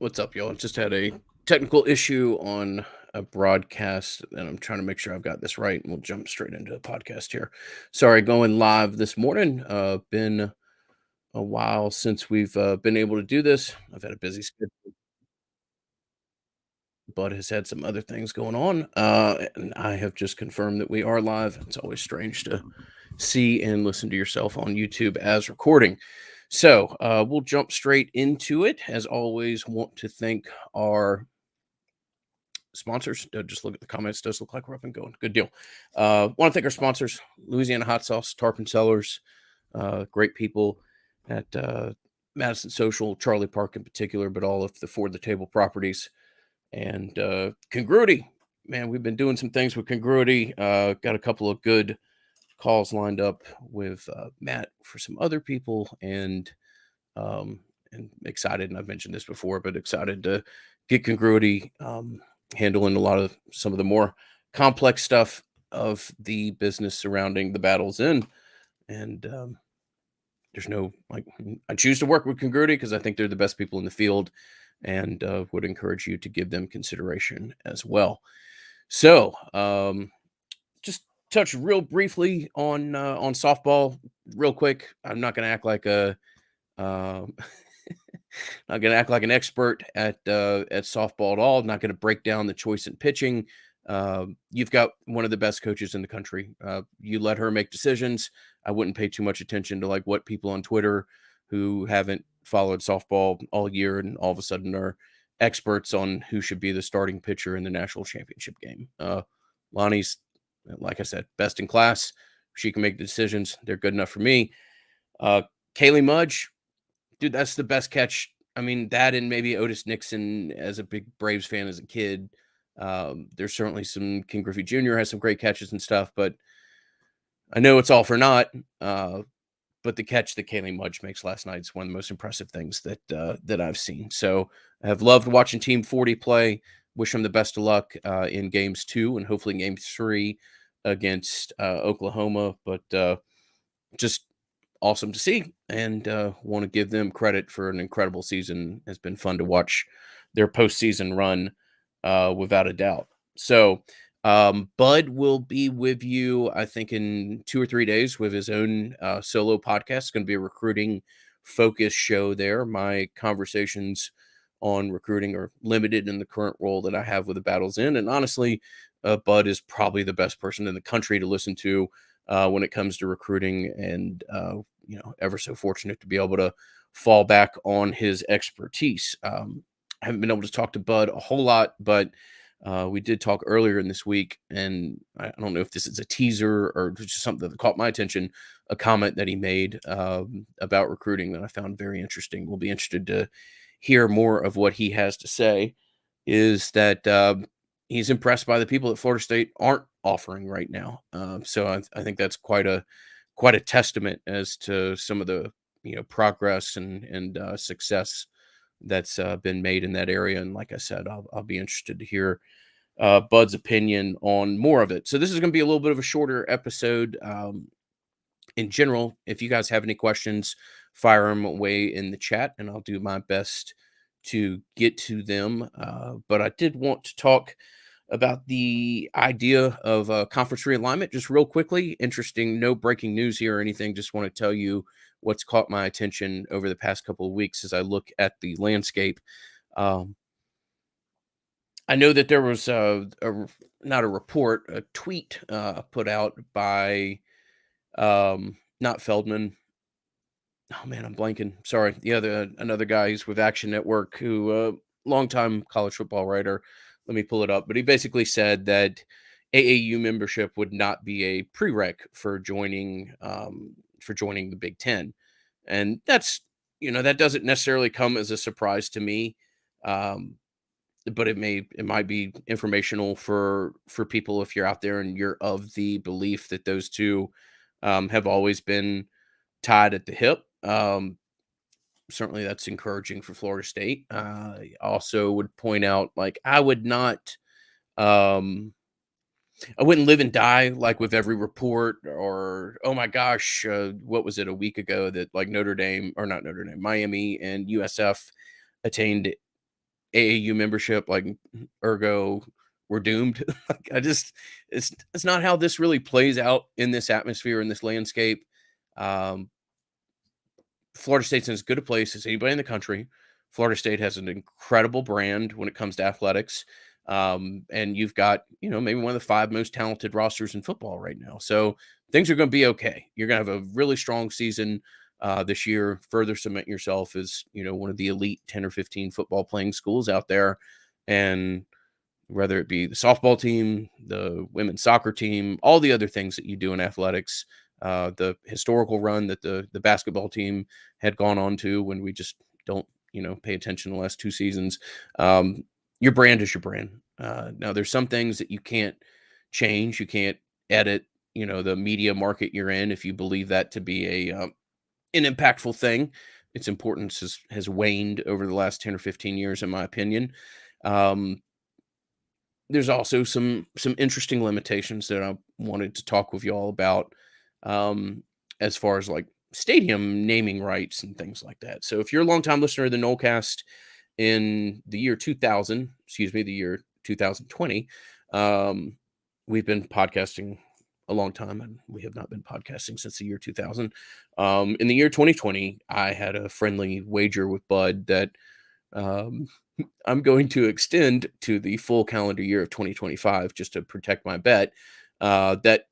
What's up, y'all? Just had a technical issue on a broadcast, and I'm trying to make sure I've got this right, and we'll jump straight into the podcast here. Sorry, going live this morning. Been a while since we've been able to do this. I've had a busy schedule, but has had some other things going on, and I have just confirmed that we are live. It's always strange to see and listen to yourself on YouTube as recording. So we'll jump straight into it. As always, want to thank our sponsors. Just look at the comments. Does look like we're up and going. Good deal. Want to thank our sponsors: Louisiana Hot Sauce, Tarpon Cellars, great people at Madison Social, Charlie Park in particular, but all of the For the Table properties and Congruity. Man, we've been doing some things with Congruity. Got a couple of good calls lined up with Matt for some other people, and excited. And I've mentioned this before, but excited to get Congruity handling a lot of some of the more complex stuff of the business surrounding the battles in. And there's no I choose to work with Congruity because I think they're the best people in the field, and would encourage you to give them consideration as well. So just touch real briefly on softball, real quick. I'm not going to act like a um, not going to act like an expert at softball at all. Not going to break down the choice in pitching. You've got one of the best coaches in the country. You let her make decisions. I wouldn't pay too much attention to like what people on Twitter who haven't followed softball all year and all of a sudden are experts on who should be the starting pitcher in the national championship game. Lonnie's, like I said, best in class. She can make the decisions. They're good enough for me. Uh, Kaylee Mudge, dude, that's the best catch. I mean, that and maybe Otis Nixon as a big Braves fan as a kid. There's certainly some King Griffey Jr. has some great catches and stuff, but I know it's all for naught. But the catch that Kaylee Mudge makes last night is one of the most impressive things that I've seen. So I have loved watching Team 40 play. Wish them the best of luck in games 2 and hopefully game 3 against Oklahoma. But just awesome to see, and want to give them credit for an incredible season. It's been fun to watch their postseason run, without a doubt. So, Bud will be with you, I think, in 2 or 3 days with his own solo podcast. It's going to be a recruiting focus show there. My conversations on recruiting are limited in the current role that I have with the Battles In, and honestly, Bud is probably the best person in the country to listen to when it comes to recruiting, and ever so fortunate to be able to fall back on his expertise. I haven't been able to talk to Bud a whole lot, but we did talk earlier in this week, and I don't know if this is a teaser or just something that caught my attention. A comment that he made about recruiting that I found very interesting. We'll be interested to hear more of what he has to say. Is that he's impressed by the people that Florida State aren't offering right now. So I think that's quite a testament as to some of the progress and success that's been made in that area. And like I said, I'll be interested to hear Bud's opinion on more of it. So this is going to be a little bit of a shorter episode. In general, if you guys have any questions, fire them away in the chat, and I'll do my best to get to them. But I did want to talk about the idea of conference realignment just real quickly. Interesting, no breaking news here or anything. Just want to tell you what's caught my attention over the past couple of weeks as I look at the landscape. Um, I know that there was not a report, a tweet put out by not Feldman. Oh man, I'm blanking. Sorry. The other another guy who's with Action Network, who longtime college football writer. Let me pull it up. But he basically said that AAU membership would not be a prereq for joining the Big Ten, and that's that doesn't necessarily come as a surprise to me. Um, but it might be informational for people if you're out there and you're of the belief that those two have always been tied at the hip. Certainly that's encouraging for Florida State. I also would point out, like, um, I wouldn't live and die like with every report or, oh my gosh, what was it a week ago that like Notre Dame or not Notre Dame, Miami and USF attained AAU membership, like, ergo, we're doomed. Like, it's not how this really plays out in this atmosphere, in this landscape. Um, Florida State's in as good a place as anybody in the country. Florida State has an incredible brand when it comes to athletics. And you've got, maybe one of the five most talented rosters in football right now. So things are going to be okay. You're going to have a really strong season this year, further cement yourself as, one of the elite 10 or 15 football playing schools out there. And whether it be the softball team, the women's soccer team, all the other things that you do in athletics, the historical run that the basketball team had gone on to when we just don't, pay attention the last two seasons. Your brand is your brand. Now, there's some things that you can't change. You can't edit, the media market you're in if you believe that to be an impactful thing. Its importance has waned over the last 10 or 15 years, in my opinion. Um, there's also some interesting limitations that I wanted to talk with y'all about, um, as far as like stadium naming rights and things like that. So if you're a longtime listener of the Nolecast in the year 2000, excuse me, the year 2020, um, we've been podcasting a long time, and we have not been podcasting since the year 2000. In the year 2020, I had a friendly wager with Bud that um, I'm going to extend to the full calendar year of 2025 just to protect my bet, that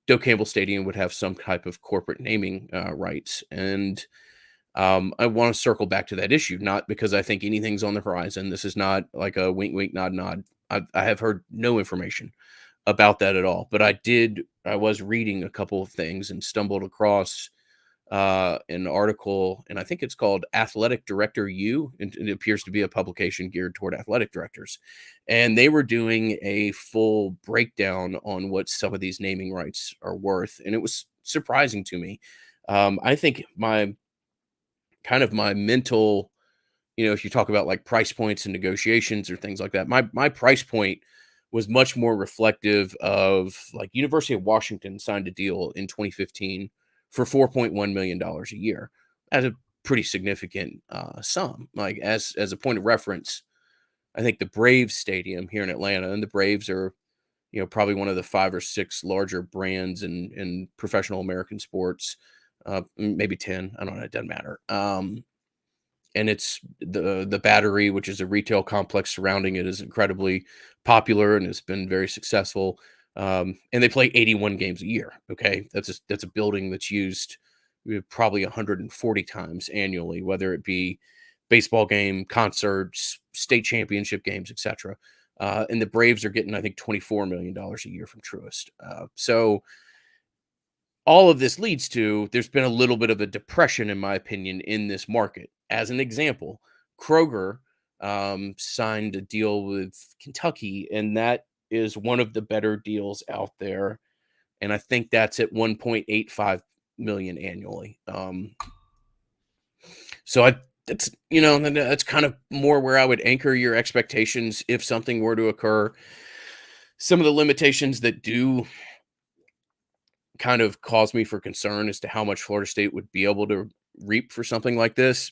Doak Campbell Stadium would have some type of corporate naming rights. And I want to circle back to that issue, not because I think anything's on the horizon. This is not like a wink, wink, nod, nod. I have heard no information about that at all. But I was reading a couple of things and stumbled across an article, and I think it's called Athletic Director U, and it appears to be a publication geared toward athletic directors. And they were doing a full breakdown on what some of these naming rights are worth, and it was surprising to me. I think my mental, if you talk about like price points and negotiations or things like that, my price point was much more reflective of like University of Washington signed a deal in 2015 for $4.1 million a year. That's a pretty significant sum. Like as a point of reference, I think the Braves stadium here in Atlanta, and the Braves are, probably one of the five or six larger brands in professional American sports, maybe 10. I don't know. It doesn't matter. And it's the Battery, which is a retail complex surrounding it, is incredibly popular and has been very successful. And they play 81 games a year. Okay, that's a building that's used probably 140 times annually, whether it be baseball game, concerts, state championship games, etc. And the Braves are getting, I think, $24 million a year from Truist. So all of this leads to there's been a little bit of a depression, in my opinion, in this market. As an example, Kroger signed a deal with Kentucky, and that is one of the better deals out there. And I think that's at 1.85 million annually. So that's kind of more where I would anchor your expectations if something were to occur. Some of the limitations that do kind of caused me for concern as to how much Florida State would be able to reap for something like this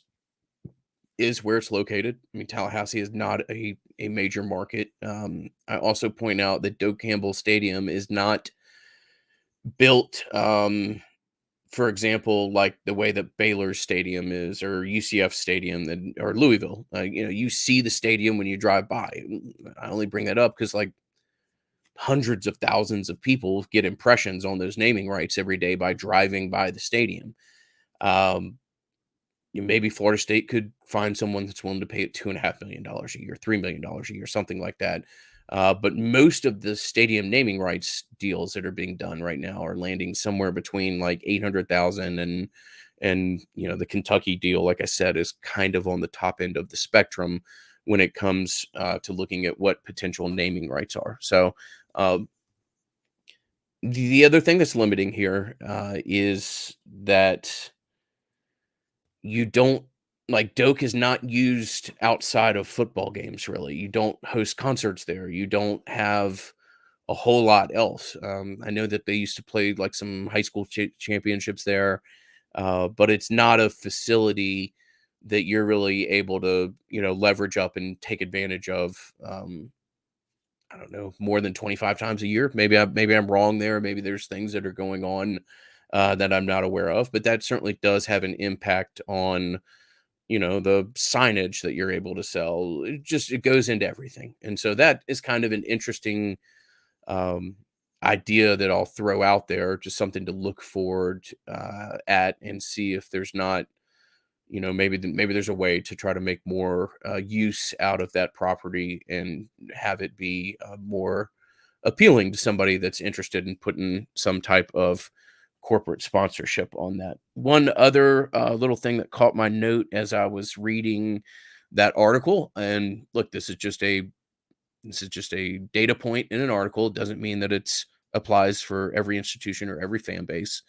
is where it's located. I mean, Tallahassee is not a major market. I also point out that Doak Campbell Stadium is not built, for example, like the way that Baylor Stadium is, or UCF Stadium, or Louisville. You see the stadium when you drive by. I only bring that up because like hundreds of thousands of people get impressions on those naming rights every day by driving by the stadium. Um, Maybe Florida State could find someone that's willing to pay it $2.5 million a year, $3 million a year, something like that. But most of the stadium naming rights deals that are being done right now are landing somewhere between like 800,000 and the Kentucky deal, like I said, is kind of on the top end of the spectrum when it comes to looking at what potential naming rights are. So um, the other thing that's limiting here is that you don't like Doak is not used outside of football games, really. You don't host concerts there. You don't have a whole lot else. I know that they used to play like some high school championships there, but it's not a facility that you're really able to, leverage up and take advantage of. I don't know, more than 25 times a year. Maybe I'm wrong there. Maybe there's things that are going on that I'm not aware of, but that certainly does have an impact on, the signage that you're able to sell. It goes into everything. And so that is kind of an interesting um, idea that I'll throw out there, just something to look forward at and see if there's not, maybe there's a way to try to make more use out of that property and have it be more appealing to somebody that's interested in putting some type of corporate sponsorship on that. One other little thing that caught my note as I was reading that article, and look, this is just a data point in an article. It doesn't mean that it's applies for every institution or every fan base,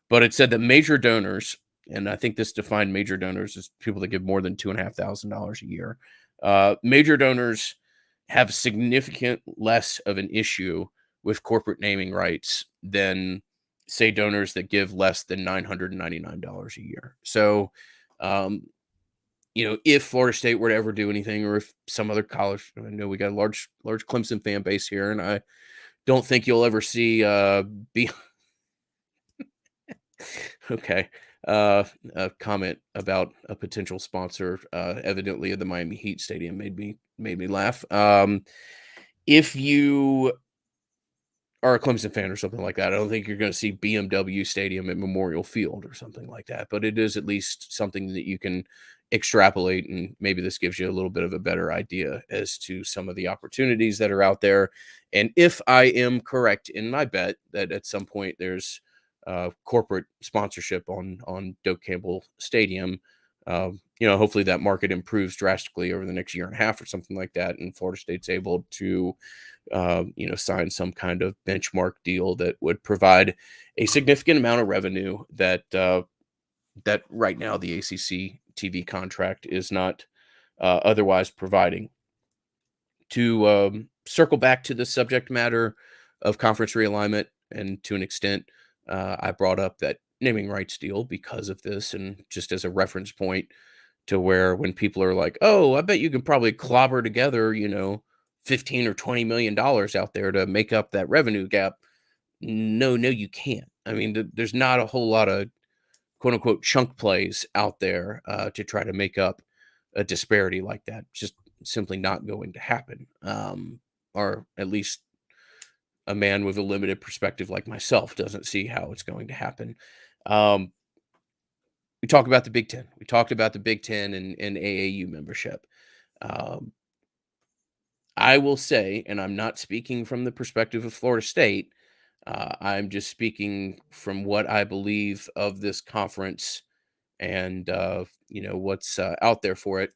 but it said that major donors, and I think this defined major donors as people that give more than $2,500 a year. Major donors have significant less of an issue with corporate naming rights than, say, donors that give less than $999 a year. So, um, if Florida State were to ever do anything, or if some other college, I know we got a large Clemson fan base here, and I don't think you'll ever see be okay. A comment about a potential sponsor, evidently at the Miami Heat stadium, made me laugh. If you are a Clemson fan or something like that, I don't think you're going to see BMW Stadium at Memorial Field or something like that. But it is at least something that you can extrapolate, and maybe this gives you a little bit of a better idea as to some of the opportunities that are out there. And if I am correct in my bet that at some point there's corporate sponsorship on Doak Campbell Stadium, hopefully that market improves drastically over the next year and a half or something like that, and Florida State's able to sign some kind of benchmark deal that would provide a significant amount of revenue that right now the ACC TV contract is not otherwise providing. To circle back to the subject matter of conference realignment, and to an extent, I brought up that naming rights deal because of this, and just as a reference point to where when people are like, "Oh, I bet you can probably clobber together, 15 or $20 million out there to make up that revenue gap." No, no, you can't. I mean, there's not a whole lot of quote unquote chunk plays out there to try to make up a disparity like that. It's just simply not going to happen. Or at least a man with a limited perspective like myself doesn't see how it's going to happen. Um, we talked about the Big Ten. We talked about the Big Ten and AAU membership. Um, I will say, and I'm not speaking from the perspective of Florida State, I'm just speaking from what I believe of this conference and what's out there for it.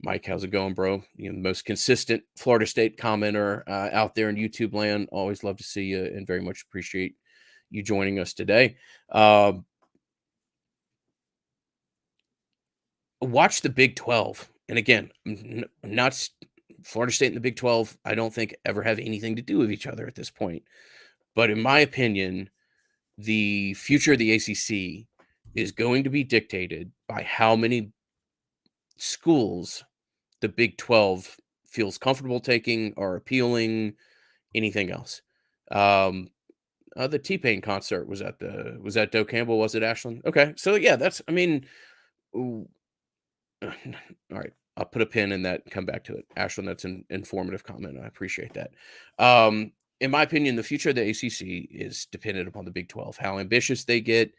Mike, how's it going, bro? The most consistent Florida State commenter out there in YouTube land. Always love to see you, and very much appreciate you joining us today. Um, watch the Big 12, and again, not Florida State and the Big 12. I don't think ever have anything to do with each other at this point. But in my opinion, the future of the ACC is going to be dictated by how many schools the Big 12 feels comfortable taking or appealing, anything else. Um, the T-Pain concert was that Doe Campbell, was it, Ashland? Okay, so yeah, that's, I mean, ooh, all right, I'll put a pin in that and come back to it. Ashland, that's an informative comment. I appreciate that. In my opinion, the future of the ACC is dependent upon the Big 12, how ambitious they get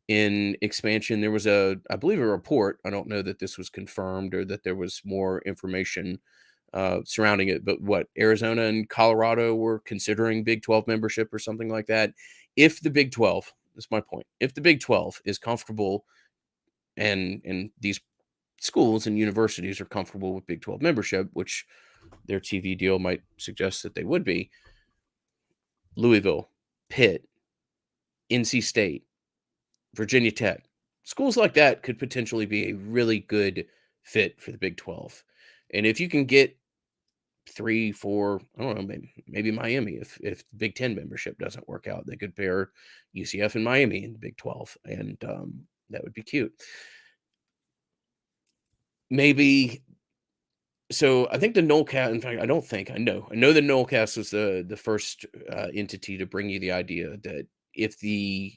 in expansion. There was I believe, a report. I don't know that this was confirmed or that there was more information surrounding it, but what, Arizona and Colorado were considering Big 12 membership or something like that. If the Big 12, that's my point, if the Big 12 is comfortable and these schools and universities are comfortable with Big 12 membership, which their TV deal might suggest that they would be, Louisville, Pitt, NC State, Virginia Tech, schools like that could potentially be a really good fit for the Big 12. And if you can get 3, 4, I don't know, maybe Miami, if Big 10 membership doesn't work out, they could pair UCF and Miami in the Big 12, and that would be cute. maybe. So I think the Nullcast. In fact, I don't think I know. I know the Nullcast was the first entity to bring you the idea that if the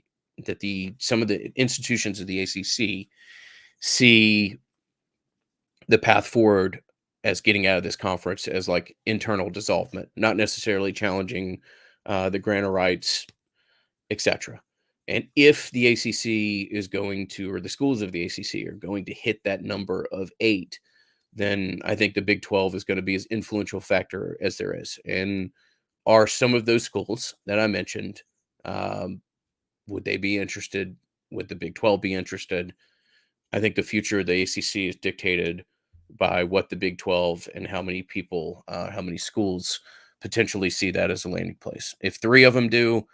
that the some of the institutions of the ACC see the path forward as getting out of this conference as like internal dissolvement, not necessarily challenging the grant of rights, etc. And if the ACC is going to, or the schools of the ACC are going to hit that number of 8, then I think the Big 12 is going to be as influential factor as there is. And are some of those schools that I mentioned, um, would they be interested? Would the Big 12 be interested? I think the future of the ACC is dictated by what the Big 12 and how many people, how many schools potentially see that as a landing place. If 3 of them do,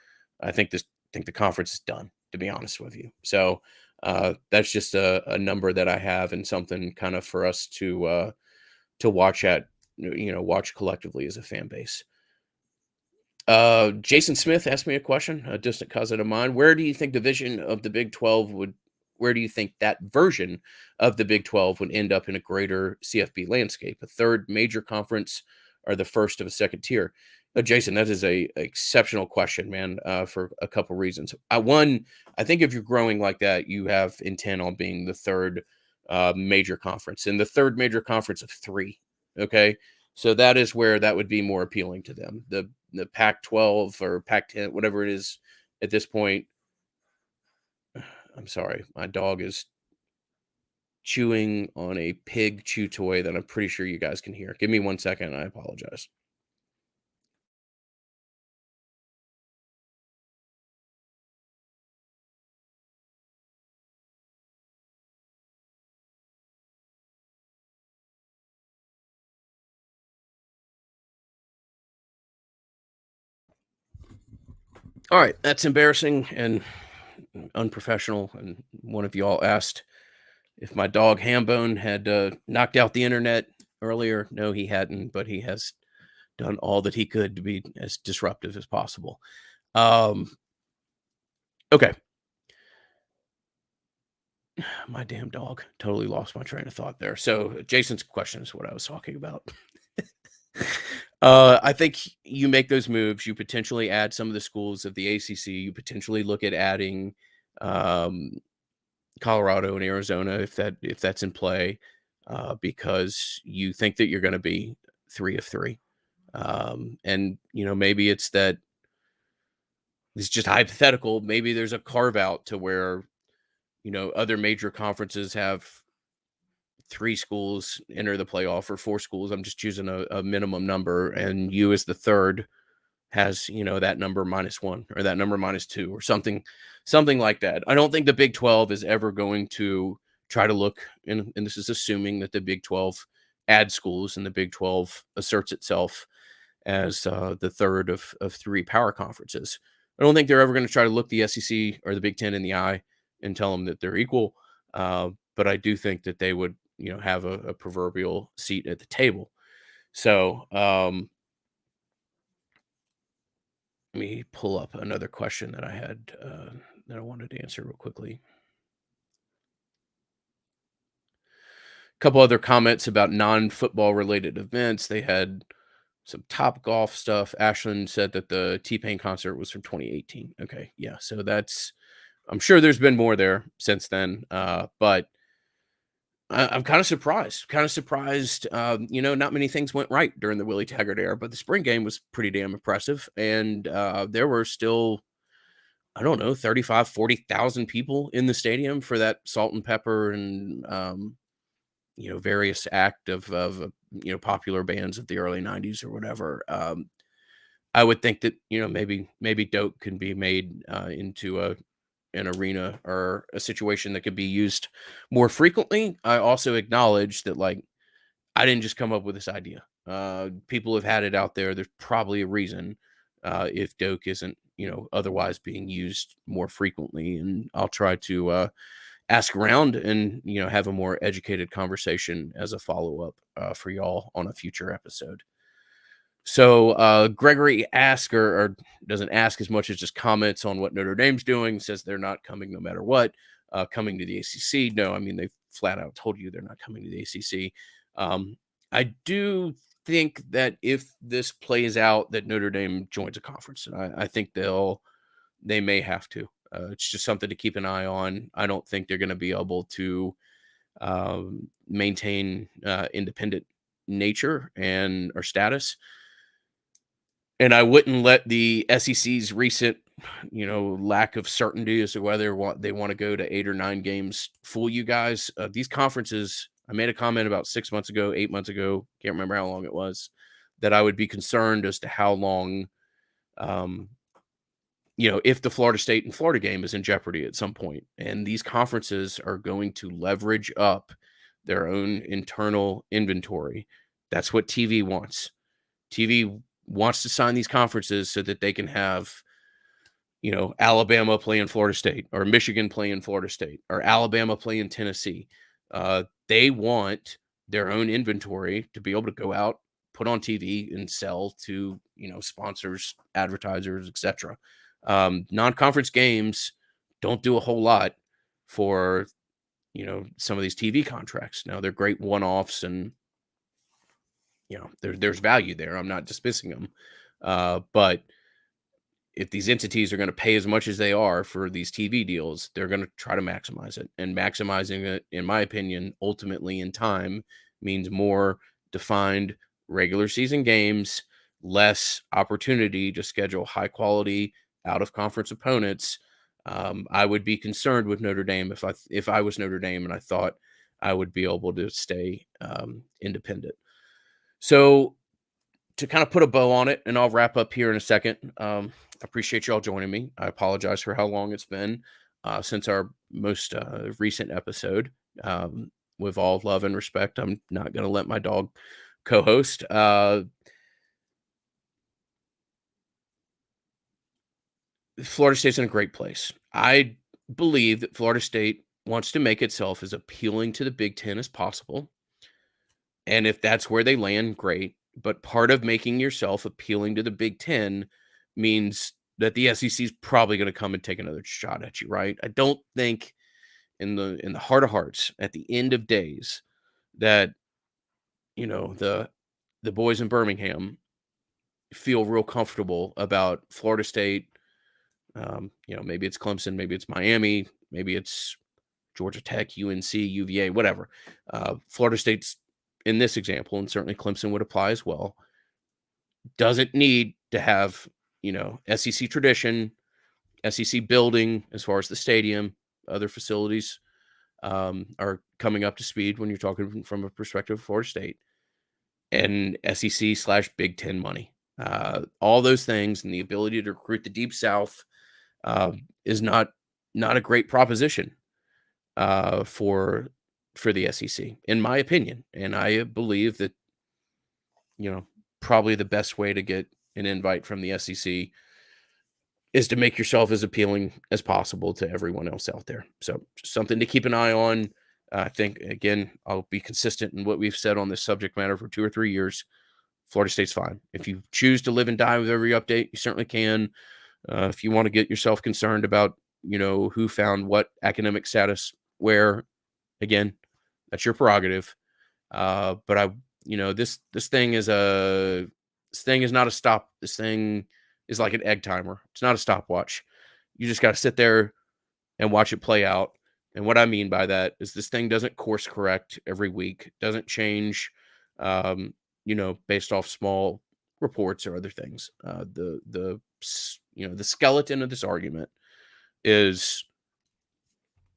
I think the conference is done, to be honest with you. So that's just a number that I have and something kind of for us to watch watch collectively as a fan base. Jason Smith asked me a question, a distant cousin of mine. Where do you think the vision of the Big 12 would, where do you think that version of the Big 12 would end up in a greater CFB landscape? A third major conference or the first of a second tier? Jason, that is a exceptional question, man, for a couple reasons. One, I think if you're growing like that, you have intent on being the third major conference and the third major conference of 3. Okay. So that is where that would be more appealing to them. The Pac-12 or Pac-10, whatever it is at this point. I'm sorry, my dog is chewing on a pig chew toy that I'm pretty sure you guys can hear. Give me 1 second. I apologize. All right, that's embarrassing and unprofessional. And one of y'all asked if my dog Hambone had knocked out the internet earlier. No, he hadn't, but he has done all that he could to be as disruptive as possible. Um, okay, my damn dog totally lost my train of thought there. So Jason's question is what I was talking about. I think you make those moves. You potentially add some of the schools of the ACC. You potentially look at adding um, Colorado and Arizona if that's in play, because you think that you're going to be 3 of 3. And maybe it's just hypothetical. Maybe there's a carve out to where other major conferences have 3 schools enter the playoff or 4 schools. I'm just choosing a minimum number, and you as the third has that number -1 or that number -2 or something like that. I don't think the Big 12 is ever going to try to look, and this is assuming that the Big 12 adds schools and the Big 12 asserts itself as the third of 3 power conferences. I don't think they're ever going to try to look the SEC or the Big 10 in the eye and tell them that they're equal. But I do think that they would, have a proverbial seat at the table. So let me pull up another question that I had that I wanted to answer real quickly. A couple other comments about non-football related events. They had some Top Golf stuff. Ashland said that the T-Pain concert was from 2018. Okay, yeah. So I'm sure there's been more there since then. But I'm kind of surprised. Kind of surprised. Not many things went right during the Willie Taggart era, but the spring game was pretty damn impressive. And there were still, I don't know, 35, 40,000 people in the stadium for that salt and pepper and, various act of popular bands of the early 90s or whatever. I would think that, maybe Doak can be made into an arena or a situation that could be used more frequently. I also acknowledge that, like, I didn't just come up with this idea. People have had it out there. There's probably a reason if Doak isn't, otherwise being used more frequently. And I'll try to ask around and, have a more educated conversation as a follow up for y'all on a future episode. So Gregory asks or doesn't ask as much as just comments on what Notre Dame's doing, says they're not coming no matter what, coming to the ACC. No, I mean, they've flat out told you they're not coming to the ACC. Um, I do think that if this plays out, that Notre Dame joins a conference. And I think they may have to. It's just something to keep an eye on. I don't think they're going to be able to maintain independent nature and or status. And I wouldn't let the SEC's recent, lack of certainty as to whether they want to go to 8 or 9 games fool you guys. These conferences, I made a comment about 6 months ago, 8 months ago, can't remember how long it was, that I would be concerned as to how long, um, if the Florida State and Florida game is in jeopardy at some point. And these conferences are going to leverage up their own internal inventory. That's what TV wants. TV wants to sign these conferences so that they can have, Alabama playing Florida State or Michigan playing Florida State or Alabama playing Tennessee. They want their own inventory to be able to go out, put on TV and sell to, sponsors, advertisers, etc. Non-conference games don't do a whole lot for, some of these TV contracts. Now they're great one-offs and, there's value there. I'm not dismissing them. But if these entities are going to pay as much as they are for these TV deals, they're going to try to maximize it. And maximizing it, in my opinion, ultimately in time means more defined regular season games, less opportunity to schedule high quality out of conference opponents. I would be concerned with Notre Dame if I was Notre Dame and I thought I would be able to stay independent. So to kind of put a bow on it, and I'll wrap up here in a second. I appreciate y'all joining me. I apologize for how long it's been since our most recent episode. With all love and respect, I'm not going to let my dog co-host. Florida State's in a great place. I believe that Florida State wants to make itself as appealing to the Big Ten as possible. And if that's where they land, great. But part of making yourself appealing to the Big Ten means that the SEC is probably going to come and take another shot at you, right? I don't think in the heart of hearts, at the end of days, that the boys in Birmingham feel real comfortable about Florida State. Maybe it's Clemson, maybe it's Miami, maybe it's Georgia Tech, UNC, UVA, whatever. Florida State's, in this example, and certainly Clemson would apply as well, doesn't need to have, SEC tradition, SEC building as far as the stadium, other facilities are coming up to speed when you're talking from a perspective of Florida State, and SEC/Big Ten money. All those things and the ability to recruit the Deep South is not a great proposition for the SEC, in my opinion. And I believe that, probably the best way to get an invite from the SEC is to make yourself as appealing as possible to everyone else out there. So just something to keep an eye on. I think, again, I'll be consistent in what we've said on this subject matter for 2 or 3 years. Florida State's fine. If you choose to live and die with every update, you certainly can. If you want to get yourself concerned about, who found what academic status where, again, that's your prerogative. But this thing is not a stop. This thing is like an egg timer. It's not a stopwatch. You just got to sit there and watch it play out. And what I mean by that is this thing doesn't course correct every week, doesn't change, based off small reports or other things. The skeleton of this argument is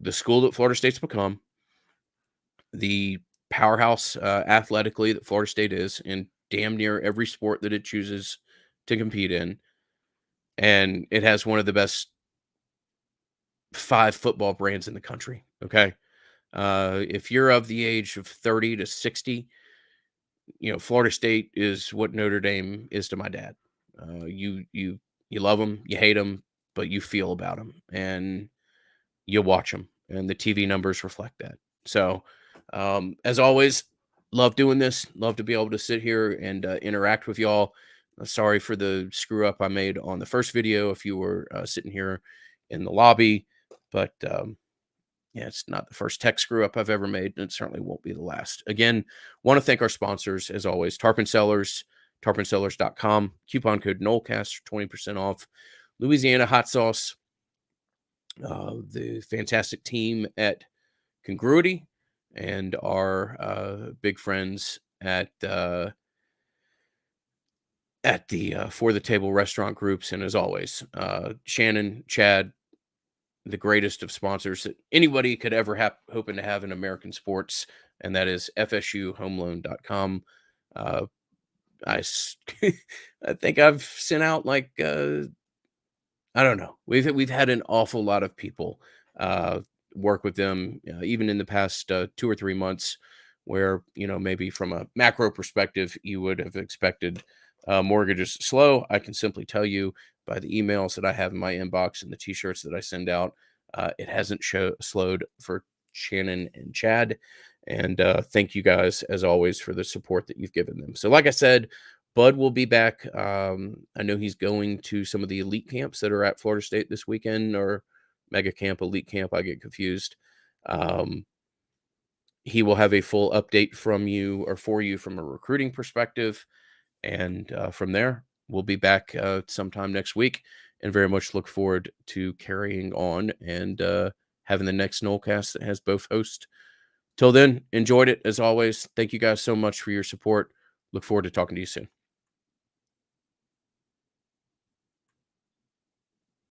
the school that Florida State's become, the powerhouse athletically that Florida State is in damn near every sport that it chooses to compete in. And it has one of the best 5 football brands in the country. Okay. If you're of the age of 30 to 60, Florida State is what Notre Dame is to my dad. You love them, you hate them, but you feel about them and you watch them, and the TV numbers reflect that. So, as always, love doing this. Love to be able to sit here and interact with y'all. Sorry for the screw up I made on the first video if you were sitting here in the lobby, but Yeah, it's not the first tech screw up I've ever made, and it certainly won't be the last. Again, want to thank our sponsors as always, Tarpon Sellers, tarponsellers.com, coupon code NOLCAST for 20% off. Louisiana Hot Sauce, the fantastic team at Congruity, and our big friends at the For the Table restaurant groups. And as always, Shannon, Chad, the greatest of sponsors that anybody could ever hoping to have in American sports, and that is FSUHomeloan.com. Uh, I, s- I think I've sent out like I don't know. We've had an awful lot of people uh, work with them, even in the past 2 or 3 months, where maybe from a macro perspective you would have expected mortgages slow. I can simply tell you by the emails that I have in my inbox and the T-shirts that I send out, it hasn't slowed for Shannon and Chad. And thank you guys as always for the support that you've given them. So, like I said, Bud will be back. I know he's going to some of the elite camps that are at Florida State this weekend, or mega camp, elite camp. I get confused. Um, he will have a full update from you or for you from a recruiting perspective. And from there, we'll be back sometime next week, and very much look forward to carrying on and having the next Nolecast that has both hosts. Till then, enjoyed it as always. Thank you guys so much for your support. Look forward to talking to you soon.